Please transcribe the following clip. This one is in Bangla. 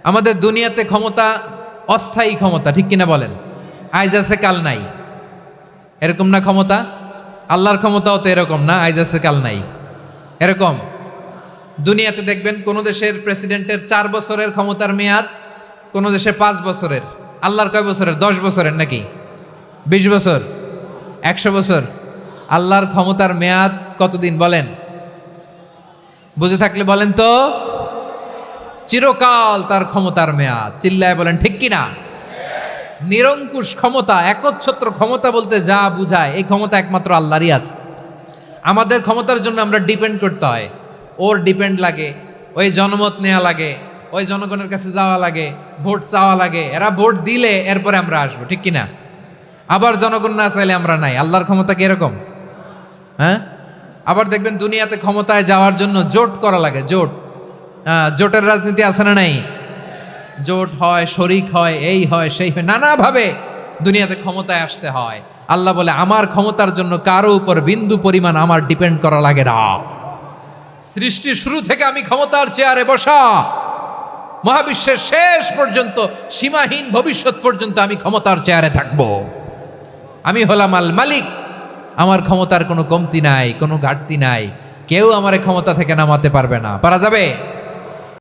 আমাদের দুনিয়াতে ক্ষমতা অস্থায়ী ক্ষমতা, ঠিক কিনা বলেন? আইজ আছে কাল নাই, এরকম না ক্ষমতা? আল্লাহর ক্ষমতাও তো এরকম না, আইজ আছে কাল নাই এরকম। দুনিয়াতে দেখবেন কোন দেশের প্রেসিডেন্টের 4 বছরের ক্ষমতার মেয়াদ, কোন দেশে 5 বছরের। আল্লাহর কয় বছরের? 10 বছরের নাকি 20 বছর, 100 বছর? আল্লাহর ক্ষমতার মেয়াদ কতদিন বলেন? বুঝে থাকলে বলেন তো। চিরকাল তার ক্ষমতার মেয়াদ। চিল্লায় বলেন ঠিক কিনা? নিরঙ্কুশ ক্ষমতা, একচ্ছত্র ক্ষমতা বলতে যা বুঝায়, এই ক্ষমতা একমাত্র আল্লাহরই আছে। আমাদের ক্ষমতার জন্য আমরা ডিপেন্ড করতে হয়, ওর ডিপেন্ড লাগে, ওই জনমত নেওয়া লাগে, ওই জনগণের কাছে যাওয়া লাগে, ভোট চাওয়া লাগে, এরা ভোট দিলে এরপরে আমরা আসবো, ঠিক কিনা? আবার জনগণ না চাইলে আমরা নাই। আল্লাহর ক্ষমতা কি এরকম? হ্যাঁ। আবার দেখবেন দুনিয়াতে ক্ষমতায় যাওয়ার জন্য জোট করা লাগে, জোট। জোটের রাজনীতি আছে না নাই? জোট হয়, শরিক হয়, এই হয় সেই হয়, নানাভাবে দুনিয়াতে ক্ষমতায় আসতে হয়। আল্লাহ বলে আমার ক্ষমতার জন্য কারো উপর বিন্দু পরিমাণ আমার ডিপেন্ড করা লাগে না। সৃষ্টির শুরু থেকে আমি ক্ষমতার চেয়ারে বসা, মহাবিশ্বের শেষ পর্যন্ত, সীমাহীন ভবিষ্যৎ পর্যন্ত আমি ক্ষমতার চেয়ারে থাকব। আমি হলাম আল মালিক, আমার ক্ষমতার কোনো কমতি নাই, কোনো ঘাটতি নাই। কেউ আমার ক্ষমতা থেকে নামাতে পারবে না। পারা যাবে?